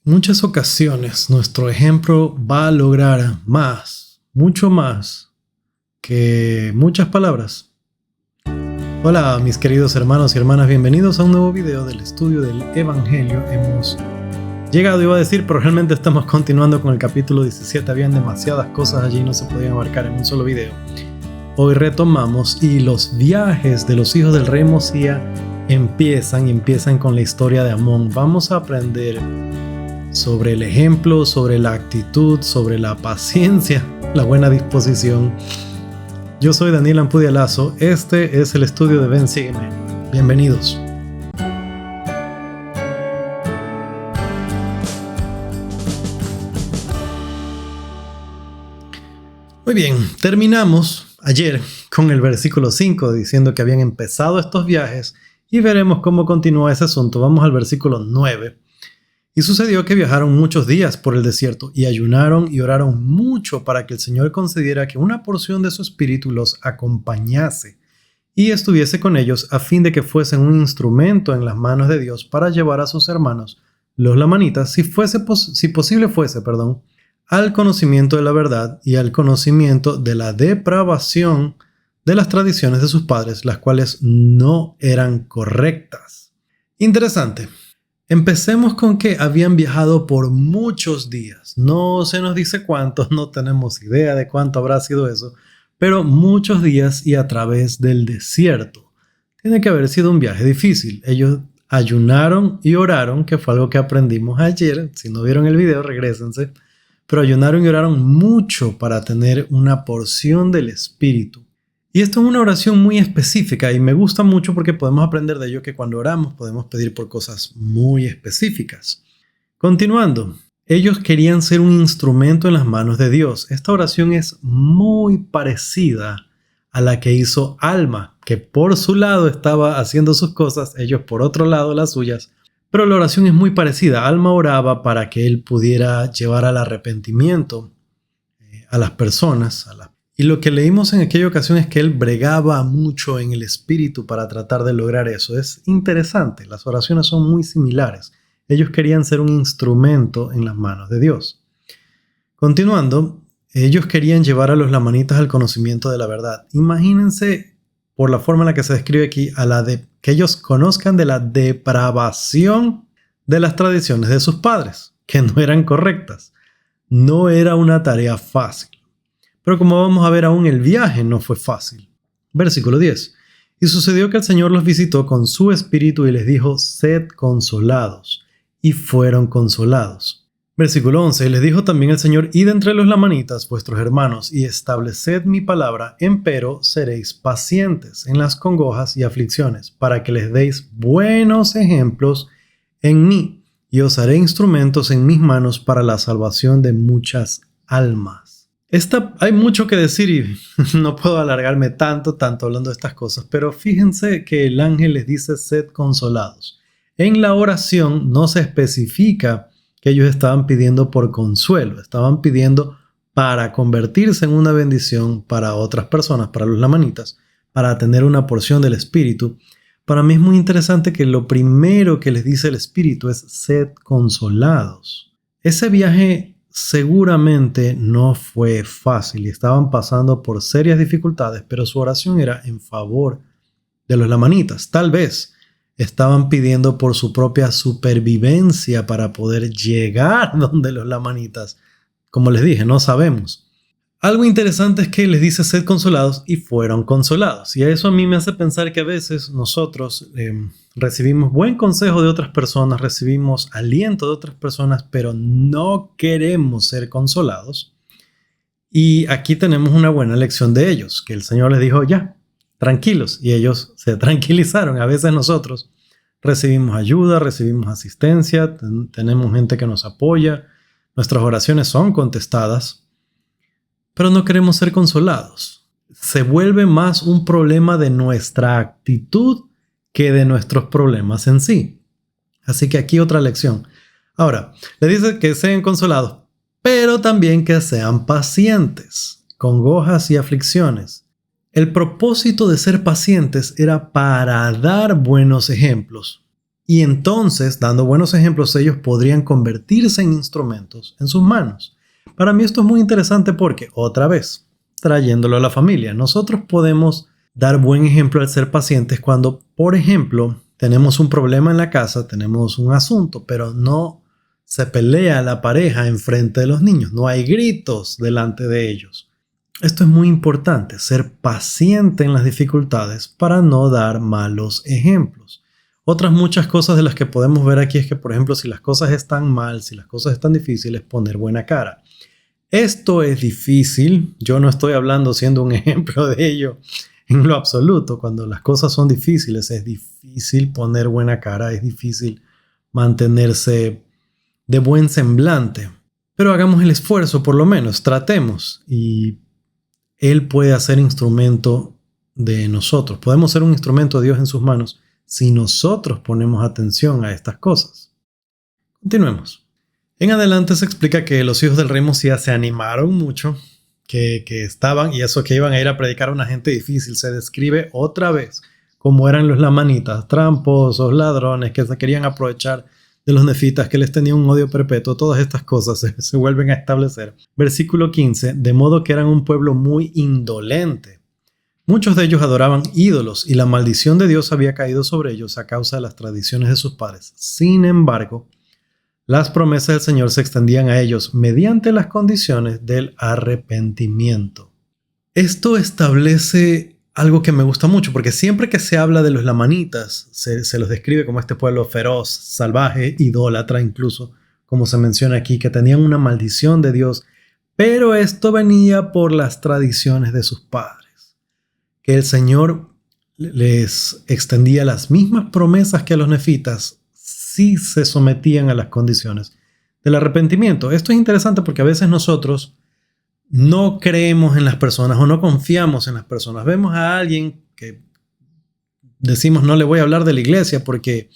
En muchas ocasiones nuestro ejemplo va a lograr más, mucho más que muchas palabras. Hola mis queridos hermanos y hermanas, bienvenidos a un nuevo video del estudio del Evangelio. Hemos llegado, iba a decir, pero realmente estamos continuando con el capítulo 17. Habían demasiadas cosas allí, no se podían abarcar en un solo video. Hoy retomamos y los viajes de los hijos del rey Mosía empiezan con la historia de Amón. Vamos a aprender sobre el ejemplo, sobre la actitud, sobre la paciencia, la buena disposición. Yo soy Daniel Ampudia Lazo, este es el estudio de Ven Sígueme. Bienvenidos. Muy bien, terminamos ayer con el versículo 5 diciendo que habían empezado estos viajes y veremos cómo continúa ese asunto. Vamos al versículo 9. Y sucedió que viajaron muchos días por el desierto y ayunaron y oraron mucho para que el Señor concediera que una porción de su espíritu los acompañase y estuviese con ellos a fin de que fuesen un instrumento en las manos de Dios para llevar a sus hermanos, los lamanitas, si posible fuese, al conocimiento de la verdad y al conocimiento de la depravación de las tradiciones de sus padres, las cuales no eran correctas. Interesante. Empecemos con que habían viajado por muchos días. No se nos dice cuántos, no tenemos idea de cuánto habrá sido eso, pero muchos días y a través del desierto. Tiene que haber sido un viaje difícil. Ellos ayunaron y oraron, que fue algo que aprendimos ayer. Si no vieron el video, regrésense. Pero ayunaron y oraron mucho para tener una porción del Espíritu. Y esto es una oración muy específica y me gusta mucho porque podemos aprender de ello que cuando oramos podemos pedir por cosas muy específicas. Continuando, ellos querían ser un instrumento en las manos de Dios. Esta oración es muy parecida a la que hizo Alma, que por su lado estaba haciendo sus cosas, ellos por otro lado las suyas. Pero la oración es muy parecida. Alma oraba para que él pudiera llevar al arrepentimiento a las personas, Y lo que leímos en aquella ocasión es que él bregaba mucho en el espíritu para tratar de lograr eso. Es interesante, las oraciones son muy similares. Ellos querían ser un instrumento en las manos de Dios. Continuando, ellos querían llevar a los lamanitas al conocimiento de la verdad. Imagínense, por la forma en la que se describe aquí, que ellos conozcan de la depravación de las tradiciones de sus padres, que no eran correctas. No era una tarea fácil. Pero como vamos a ver aún, el viaje no fue fácil. Versículo 10. Y sucedió que el Señor los visitó con su espíritu y les dijo, sed consolados. Y fueron consolados. Versículo 11. Y les dijo también el Señor, id entre los lamanitas, vuestros hermanos, y estableced mi palabra, empero seréis pacientes en las congojas y aflicciones, para que les deis buenos ejemplos en mí, y os haré instrumentos en mis manos para la salvación de muchas almas. Hay mucho que decir y no puedo alargarme tanto hablando de estas cosas, pero fíjense que el ángel les dice sed consolados. En la oración no se especifica que ellos estaban pidiendo por consuelo, estaban pidiendo para convertirse en una bendición para otras personas, para los lamanitas, para tener una porción del Espíritu. Para mí es muy interesante que lo primero que les dice el Espíritu es sed consolados. Ese viaje seguramente no fue fácil y estaban pasando por serias dificultades, pero su oración era en favor de los lamanitas. Tal vez estaban pidiendo por su propia supervivencia para poder llegar donde los lamanitas. Como les dije, no sabemos. Algo interesante es que les dice sed consolados y fueron consolados. Y eso a mí me hace pensar que a veces nosotros recibimos buen consejo de otras personas, recibimos aliento de otras personas, pero no queremos ser consolados. Y aquí tenemos una buena lección de ellos, que el Señor les dijo ya, tranquilos. Y ellos se tranquilizaron. A veces nosotros recibimos ayuda, recibimos asistencia, tenemos gente que nos apoya, nuestras oraciones son contestadas. Pero no queremos ser consolados. Se vuelve más un problema de nuestra actitud que de nuestros problemas en sí. Así que aquí otra lección. Ahora, le dice que sean consolados, pero también que sean pacientes, congojas y aflicciones. El propósito de ser pacientes era para dar buenos ejemplos Y entonces, dando buenos ejemplos, ellos podrían convertirse en instrumentos en sus manos. Para mí esto es muy interesante porque, otra vez, trayéndolo a la familia, nosotros podemos dar buen ejemplo al ser pacientes cuando, por ejemplo, tenemos un problema en la casa, tenemos un asunto, pero no se pelea la pareja enfrente de los niños, no hay gritos delante de ellos. Esto es muy importante, ser paciente en las dificultades para no dar malos ejemplos. Otras muchas cosas de las que podemos ver aquí es que, por ejemplo, si las cosas están mal, si las cosas están difíciles, poner buena cara. Esto es difícil, yo no estoy hablando siendo un ejemplo de ello en lo absoluto. Cuando las cosas son difíciles, es difícil poner buena cara, es difícil mantenerse de buen semblante. Pero hagamos el esfuerzo, por lo menos, tratemos. Y Él puede hacer instrumento de nosotros. Podemos ser un instrumento de Dios en sus manos si nosotros ponemos atención a estas cosas. Continuemos. En adelante se explica que los hijos del rey Mosías se animaron mucho, que estaban, y eso que iban a ir a predicar a una gente difícil. Se describe otra vez cómo eran los lamanitas, tramposos, ladrones, que se querían aprovechar de los nefitas, que les tenían un odio perpetuo. Todas estas cosas se vuelven a establecer. Versículo 15, de modo que eran un pueblo muy indolente. Muchos de ellos adoraban ídolos y la maldición de Dios había caído sobre ellos a causa de las tradiciones de sus padres. Sin embargo, las promesas del Señor se extendían a ellos mediante las condiciones del arrepentimiento. Esto establece algo que me gusta mucho, porque siempre que se habla de los lamanitas, se los describe como este pueblo feroz, salvaje, idólatra incluso, como se menciona aquí, que tenían una maldición de Dios, pero esto venía por las tradiciones de sus padres. Que el Señor les extendía las mismas promesas que a los nefitas si se sometían a las condiciones del arrepentimiento. Esto es interesante porque a veces nosotros no creemos en las personas o no confiamos en las personas. Vemos a alguien que decimos no le voy a hablar de la iglesia porque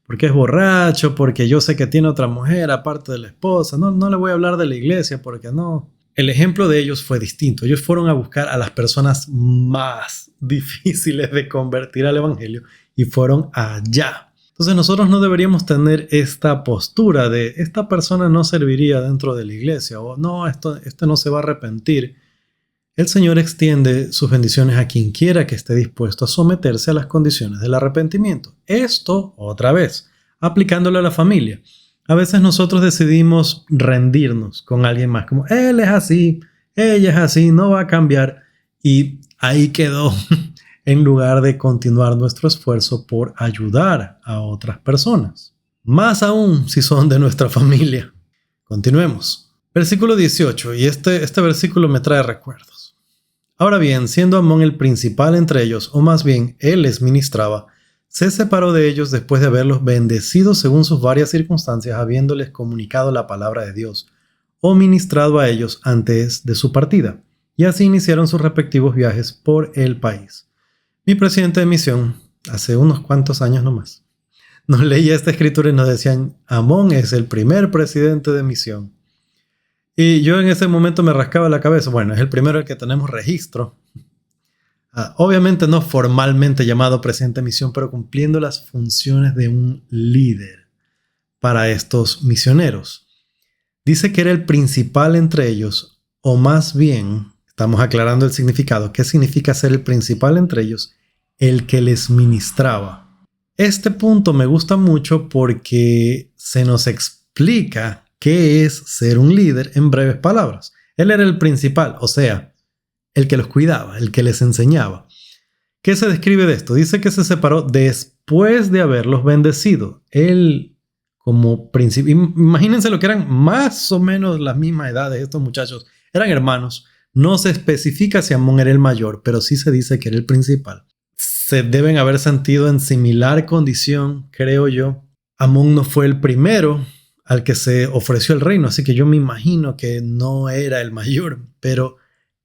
es borracho, porque yo sé que tiene otra mujer aparte de la esposa. No le voy a hablar de la iglesia porque no. El ejemplo de ellos fue distinto. Ellos fueron a buscar a las personas más difíciles de convertir al evangelio y fueron allá. Entonces nosotros no deberíamos tener esta postura de esta persona no serviría dentro de la iglesia o no, esto no se va a arrepentir. El Señor extiende sus bendiciones a quien quiera que esté dispuesto a someterse a las condiciones del arrepentimiento. Esto, otra vez, aplicándolo a la familia. A veces nosotros decidimos rendirnos con alguien más, como él es así, ella es así, no va a cambiar. Y ahí quedó, en lugar de continuar nuestro esfuerzo por ayudar a otras personas. Más aún si son de nuestra familia. Continuemos. Versículo 18, y este versículo me trae recuerdos. Ahora bien, siendo Amón el principal entre ellos, o más bien él les ministraba, se separó de ellos después de haberlos bendecido según sus varias circunstancias, habiéndoles comunicado la palabra de Dios, o ministrado a ellos antes de su partida, y así iniciaron sus respectivos viajes por el país. Mi presidente de misión, hace unos cuantos años nomás, nos leía esta escritura y nos decían, Amón es el primer presidente de misión. Y yo en ese momento me rascaba la cabeza, bueno, es el primero el que tenemos registro. Obviamente no formalmente llamado presidente de misión, pero cumpliendo las funciones de un líder para estos misioneros. Dice que era el principal entre ellos, o más bien, estamos aclarando el significado. ¿Qué significa ser el principal entre ellos? El que les ministraba. Este punto me gusta mucho porque se nos explica qué es ser un líder en breves palabras. Él era el principal, o sea, el que los cuidaba, el que les enseñaba. ¿Qué se describe de esto? Dice que se separó después de haberlos bendecido. Él, como principal, imagínense lo que eran más o menos las mismas edades, estos muchachos eran hermanos. No se especifica si Amón era el mayor, pero sí se dice que era el principal. Se deben haber sentido en similar condición, creo yo. Amón no fue el primero al que se ofreció el reino, así que yo me imagino que no era el mayor, pero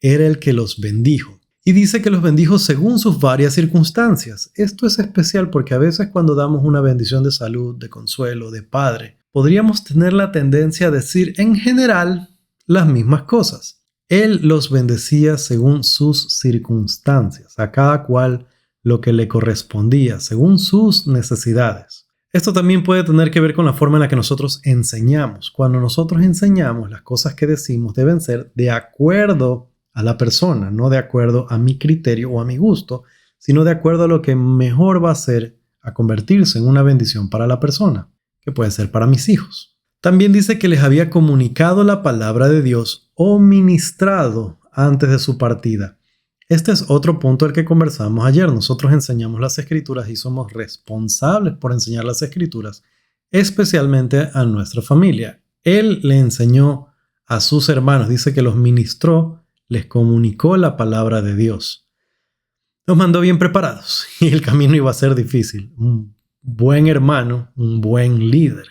era el que los bendijo. Y dice que los bendijo según sus varias circunstancias. Esto es especial porque a veces cuando damos una bendición de salud, de consuelo, de padre, podríamos tener la tendencia a decir en general las mismas cosas. Él los bendecía según sus circunstancias, a cada cual lo que le correspondía, según sus necesidades. Esto también puede tener que ver con la forma en la que nosotros enseñamos. Cuando nosotros enseñamos, las cosas que decimos deben ser de acuerdo a la persona, no de acuerdo a mi criterio o a mi gusto, sino de acuerdo a lo que mejor va a ser a convertirse en una bendición para la persona, que puede ser para mis hijos. También dice que les había comunicado la palabra de Dios o ministrado antes de su partida. Este es otro punto del que conversamos ayer. Nosotros enseñamos las Escrituras y somos responsables por enseñar las Escrituras, especialmente a nuestra familia. Él le enseñó a sus hermanos, dice que los ministró, les comunicó la palabra de Dios. Los mandó bien preparados y el camino iba a ser difícil. Un buen hermano, un buen líder.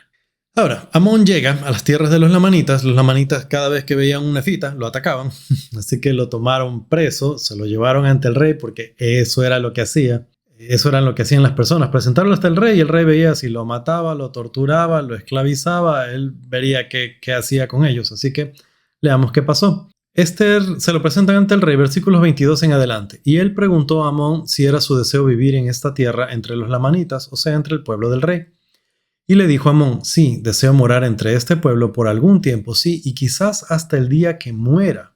Ahora, Amón llega a las tierras de los lamanitas. Los lamanitas, cada vez que veían un nefita, lo atacaban. Así que lo tomaron preso, se lo llevaron ante el rey porque eso era lo que hacía. Eso era lo que hacían las personas. Presentarlo hasta el rey y el rey veía si lo mataba, lo torturaba, lo esclavizaba. Él vería qué hacía con ellos. Así que leamos qué pasó. Esther se lo presentan ante el rey, versículos 22 en adelante. Y él preguntó a Amón si era su deseo vivir en esta tierra entre los lamanitas, o sea, entre el pueblo del rey. Y le dijo a Amón, sí, deseo morar entre este pueblo por algún tiempo, sí, y quizás hasta el día que muera.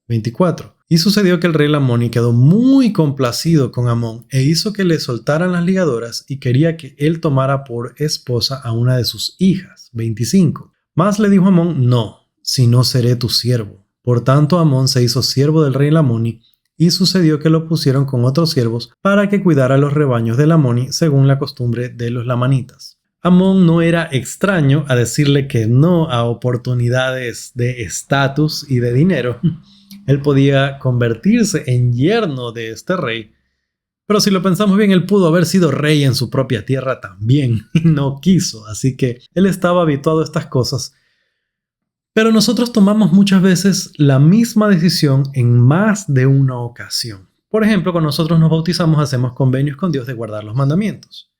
24. Y sucedió que el rey Lamoni quedó muy complacido con Amón e hizo que le soltaran las ligadoras y quería que él tomara por esposa a una de sus hijas. 25. Mas le dijo Amón, no, si no seré tu siervo. Por tanto, Amón se hizo siervo del rey Lamoni y sucedió que lo pusieron con otros siervos para que cuidara los rebaños de Lamoni según la costumbre de los lamanitas. Amón no era extraño a decirle que no a oportunidades de estatus y de dinero. Él podía convertirse en yerno de este rey, pero si lo pensamos bien, él pudo haber sido rey en su propia tierra también, y no quiso, así que él estaba habituado a estas cosas. Pero nosotros tomamos muchas veces la misma decisión en más de una ocasión. Por ejemplo, cuando nosotros nos bautizamos, hacemos convenios con Dios de guardar los mandamientos.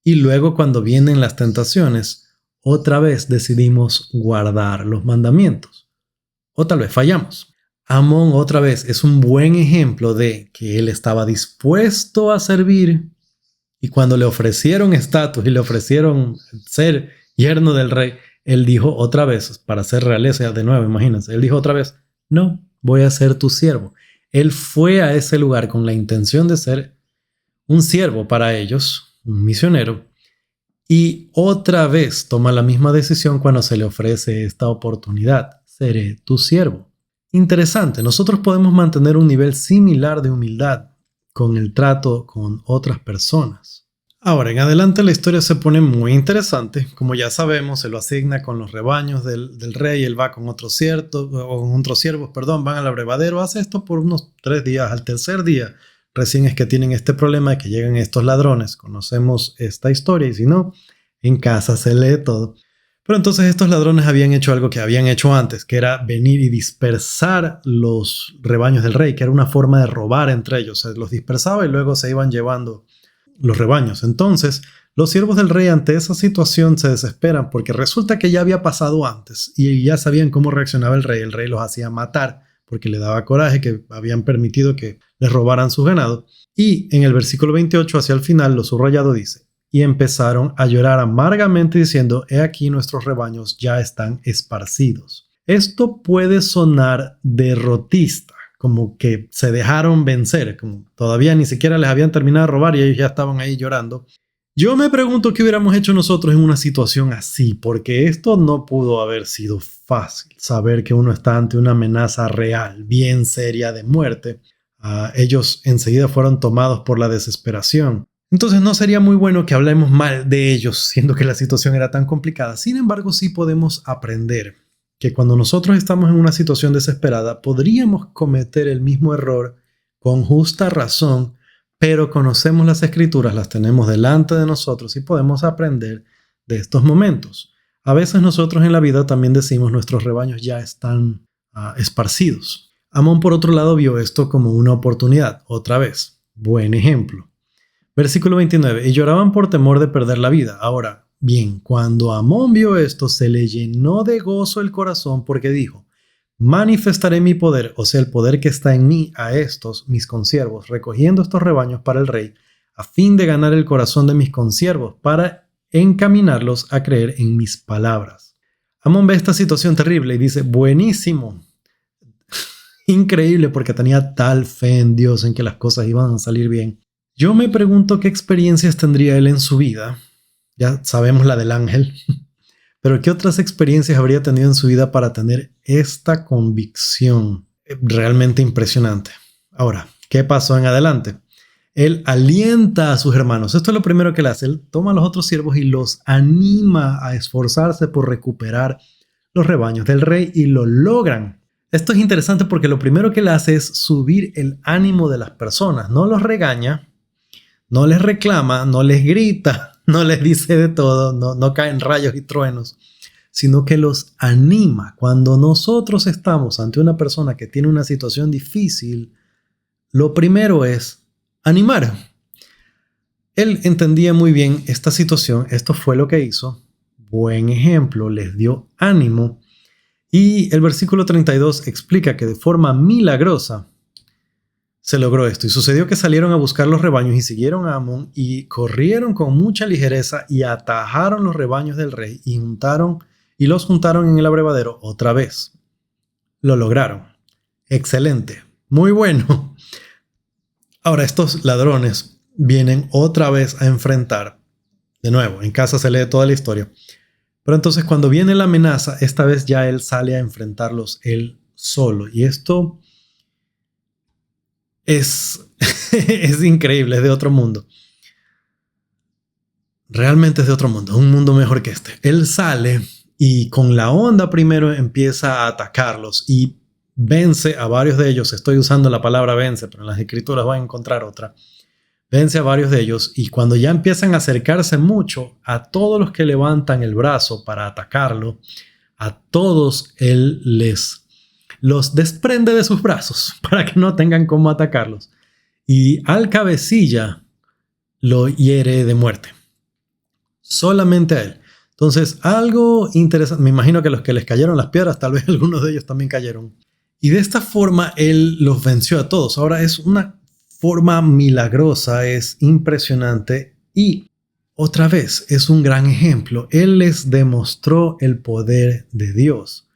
Y luego cuando vienen las tentaciones, otra vez decidimos guardar los mandamientos. O tal vez fallamos. Amón otra vez es un buen ejemplo de que él estaba dispuesto a servir y cuando le ofrecieron estatus y le ofrecieron ser yerno del rey, él dijo otra vez, para ser realeza de nuevo, imagínense, él dijo otra vez, no, voy a ser tu siervo. Él fue a ese lugar con la intención de ser un siervo para ellos, un misionero, y otra vez toma la misma decisión cuando se le ofrece esta oportunidad. Seré tu siervo. Interesante, nosotros podemos mantener un nivel similar de humildad con el trato con otras personas. Ahora, en adelante la historia se pone muy interesante. Como ya sabemos, se lo asigna con los rebaños del rey, él va con otros siervos, van al abrevadero, hace esto por unos 3 días. Al tercer día, recién es que tienen este problema de que llegan estos ladrones. Conocemos esta historia y si no, en casa se lee todo. Pero entonces estos ladrones habían hecho algo que habían hecho antes, que era venir y dispersar los rebaños del rey, que era una forma de robar entre ellos. Se los dispersaba y luego se iban llevando los rebaños. Entonces, los siervos del rey ante esa situación se desesperan porque resulta que ya había pasado antes y ya sabían cómo reaccionaba el rey. El rey los hacía matar porque le daba coraje que habían permitido que les robaran su ganado. Y en el versículo 28 hacia el final, lo subrayado dice, y empezaron a llorar amargamente diciendo, he aquí nuestros rebaños ya están esparcidos. Esto puede sonar derrotista, como que se dejaron vencer, como todavía ni siquiera les habían terminado de robar y ellos ya estaban ahí llorando. Yo me pregunto qué hubiéramos hecho nosotros en una situación así, porque esto no pudo haber sido fácil. Saber que uno está ante una amenaza real, bien seria de muerte. Ellos enseguida fueron tomados por la desesperación. Entonces no sería muy bueno que hablemos mal de ellos, siendo que la situación era tan complicada. Sin embargo, sí podemos aprender que cuando nosotros estamos en una situación desesperada, podríamos cometer el mismo error con justa razón, pero conocemos las Escrituras, las tenemos delante de nosotros y podemos aprender de estos momentos. A veces nosotros en la vida también decimos nuestros rebaños ya están esparcidos. Amón, por otro lado, vio esto como una oportunidad. Otra vez, buen ejemplo. Versículo 29. Y lloraban por temor de perder la vida. Ahora, bien, cuando Amón vio esto, se le llenó de gozo el corazón porque dijo, manifestaré mi poder, o sea, el poder que está en mí a estos, mis consiervos, recogiendo estos rebaños para el rey, a fin de ganar el corazón de mis consiervos, para encaminarlos a creer en mis palabras. Amón ve esta situación terrible y dice, buenísimo, increíble porque tenía tal fe en Dios en que las cosas iban a salir bien. Yo me pregunto qué experiencias tendría él en su vida. Ya sabemos la del ángel, pero qué otras experiencias habría tenido en su vida para tener esta convicción realmente impresionante. Ahora, ¿qué pasó en adelante? Él alienta a sus hermanos. Esto es lo primero que él hace. Él toma a los otros siervos y los anima a esforzarse por recuperar los rebaños del rey y lo logran. Esto es interesante porque lo primero que él hace es subir el ánimo de las personas. No los regaña, no les reclama, no les grita, no les dice de todo, no caen rayos y truenos, sino que los anima. Cuando nosotros estamos ante una persona que tiene una situación difícil, lo primero es animar. Él entendía muy bien esta situación, esto fue lo que hizo. Buen ejemplo, les dio ánimo. Y el versículo 32 explica que de forma milagrosa se logró esto. Y sucedió que salieron a buscar los rebaños y siguieron a Amón y corrieron con mucha ligereza y atajaron los rebaños del rey y los juntaron en el abrevadero otra vez. Lo lograron. Excelente. Muy bueno. Ahora estos ladrones vienen otra vez a enfrentar. De nuevo, en casa se lee toda la historia. Pero entonces cuando viene la amenaza, esta vez ya él sale a enfrentarlos él solo. Y esto es increíble, es de otro mundo. Realmente es de otro mundo, un mundo mejor que este. Él sale y con la onda primero empieza a atacarlos y vence a varios de ellos. Estoy usando la palabra vence, pero en las escrituras van a encontrar otra. Vence a varios de ellos y cuando ya empiezan a acercarse mucho, a todos los que levantan el brazo para atacarlo, a todos él los desprende de sus brazos para que no tengan cómo atacarlos. Y al cabecilla lo hiere de muerte. Solamente a él. Entonces, algo interesante. Me imagino que los que les cayeron las piedras, tal vez algunos de ellos también cayeron. Y de esta forma él los venció a todos. Ahora es una forma milagrosa, es impresionante y otra vez es un gran ejemplo. Él les demostró el poder de Dios.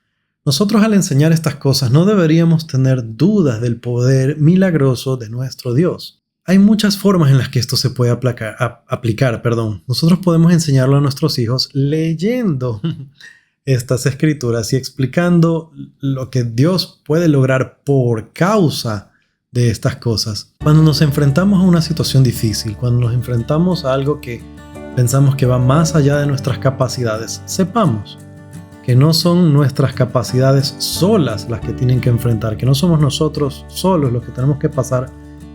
Nosotros al enseñar estas cosas no deberíamos tener dudas del poder milagroso de nuestro Dios. Hay muchas formas en las que esto se puede aplicar. Nosotros podemos enseñarlo a nuestros hijos leyendo estas escrituras y explicando lo que Dios puede lograr por causa de estas cosas. Cuando nos enfrentamos a una situación difícil, cuando nos enfrentamos a algo que pensamos que va más allá de nuestras capacidades, sepamos que no son nuestras capacidades solas las que tienen que enfrentar, que no somos nosotros solos los que tenemos que pasar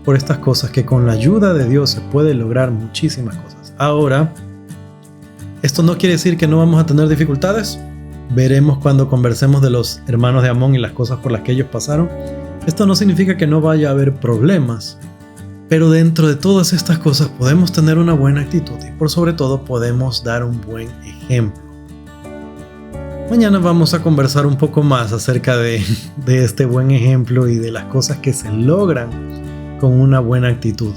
por estas cosas, que con la ayuda de Dios se puede lograr muchísimas cosas. Ahora, esto no quiere decir que no vamos a tener dificultades. Veremos cuando conversemos de los hermanos de Amón y las cosas por las que ellos pasaron. Esto no significa que no vaya a haber problemas, pero dentro de todas estas cosas podemos tener una buena actitud y por sobre todo podemos dar un buen ejemplo. Mañana vamos a conversar un poco más acerca de este buen ejemplo y de las cosas que se logran con una buena actitud.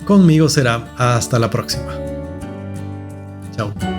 Conmigo será hasta la próxima. Chao.